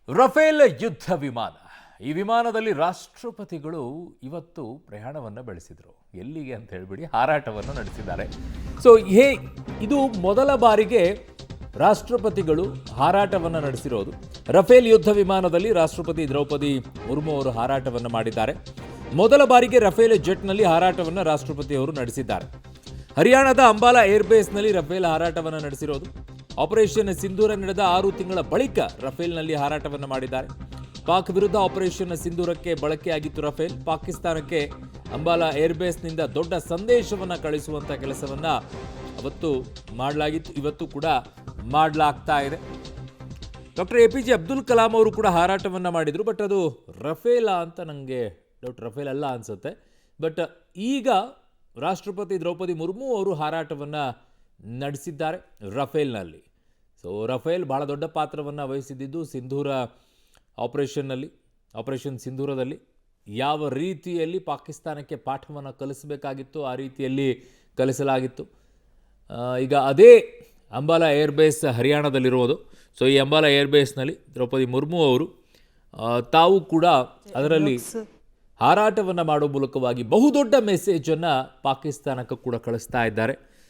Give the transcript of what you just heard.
Rafale ಯುದ್ಧ ವಿಮಾನ. ಈ ವಿಮಾನದಲ್ಲಿ ರಾಷ್ಟ್ರಪತಿಗಳು ಇವತ್ತು ಪ್ರಯಾಣವನ್ನು ಬೆಳೆಸಿದರು. ಎಲ್ಲಿಗೆ ಅಂತ ಹೇಳಿಬಿಡಿ, ಹಾರಾಟವನ್ನು ನಡೆಸಿದ್ದಾರೆ. ಸೊ ಇದು ಮೊದಲ ಬಾರಿಗೆ ರಾಷ್ಟ್ರಪತಿಗಳು ಹಾರಾಟವನ್ನು ನಡೆಸಿರೋದು. ರಫೇಲ್ ಯುದ್ಧ ವಿಮಾನದಲ್ಲಿ ರಾಷ್ಟ್ರಪತಿ ದ್ರೌಪದಿ ಮುರ್ಮು ಅವರು ಹಾರಾಟವನ್ನು ಮಾಡಿದ್ದಾರೆ. ಮೊದಲ ಬಾರಿಗೆ ರಫೇಲ್ ಜೆಟ್ನಲ್ಲಿ ಹಾರಾಟವನ್ನು ರಾಷ್ಟ್ರಪತಿಯವರು ನಡೆಸಿದ್ದಾರೆ. ಹರಿಯಾಣದ ಅಂಬಾಲಾ ಏರ್ಬೇಸ್ನಲ್ಲಿ ರಫೇಲ್ ಹಾರಾಟವನ್ನು ನಡೆಸಿರೋದು. ಆಪರೇಷನ್ ಸಿಂಧೂರ ನಡೆದ 6 ತಿಂಗಳ ಬಳಿಕ ರಫೇಲ್ನಲ್ಲಿ ಹಾರಾಟವನ್ನು ಮಾಡಿದ್ದಾರೆ. ಪಾಕ್ ವಿರುದ್ಧ ಆಪರೇಷನ್ ಸಿಂಧೂರಕ್ಕೆ ಬಳಕೆಯಾಗಿತ್ತು ರಫೇಲ್. ಪಾಕಿಸ್ತಾನಕ್ಕೆ ಅಂಬಾಲಾ ಏರ್ಬೇಸ್ನಿಂದ ದೊಡ್ಡ ಸಂದೇಶವನ್ನು ಕಳಿಸುವಂಥ ಕೆಲಸವನ್ನು ಅವತ್ತು ಮಾಡಲಾಗಿತ್ತು, ಇವತ್ತು ಕೂಡ ಮಾಡಲಾಗ್ತಾ ಇದೆ. ಡಾಕ್ಟರ್ APJ ಅಬ್ದುಲ್ ಕಲಾಂ ಅವರು ಕೂಡ ಹಾರಾಟವನ್ನು ಮಾಡಿದರು. ಬಟ್ ಅದು ರಫೇಲಾ ಅಂತ ನನಗೆ ಡೌಟ್, ರಫೇಲ್ ಅಲ್ಲ ಅನಿಸುತ್ತೆ. ಬಟ್ ಈಗ ರಾಷ್ಟ್ರಪತಿ ದ್ರೌಪದಿ ಮುರ್ಮು ಅವರು ಹಾರಾಟವನ್ನು ನಡೆಸಿದ್ದಾರೆ ರಫೇಲ್ನಲ್ಲಿ. ಸೊ ರಫೇಲ್ ಬಹಳ ದೊಡ್ಡ ಪಾತ್ರವನ್ನು ವಹಿಸಿದ್ದು ಸಿಂಧೂರ ಆಪರೇಷನ್ ಸಿಂಧೂರದಲ್ಲಿ ಯಾವ ರೀತಿಯಲ್ಲಿ ಪಾಕಿಸ್ತಾನಕ್ಕೆ ಪಾಠವನ್ನು ಕಲಿಸಬೇಕಾಗಿತ್ತು ಆ ರೀತಿಯಲ್ಲಿ ಕಲಿಸಲಾಗಿತ್ತು. ಈಗ ಅದೇ ಅಂಬಾಲಾ ಏರ್ಬೇಸ್ ಹರಿಯಾಣದಲ್ಲಿರುವುದು. ಸೊ ಈ ಅಂಬಾಲಾ ಏರ್ಬೇಸ್ನಲ್ಲಿ ದ್ರೌಪದಿ ಮುರ್ಮು ಅವರು ತಾವು ಕೂಡ ಅದರಲ್ಲಿ ಹಾರಾಟವನ್ನು ಮಾಡೋ ಮೂಲಕವಾಗಿ ಬಹುದೊಡ್ಡ ಮೆಸೇಜನ್ನು ಪಾಕಿಸ್ತಾನಕ್ಕೂ ಕೂಡ ಕಳಿಸ್ತಾ ಇದ್ದಾರೆ.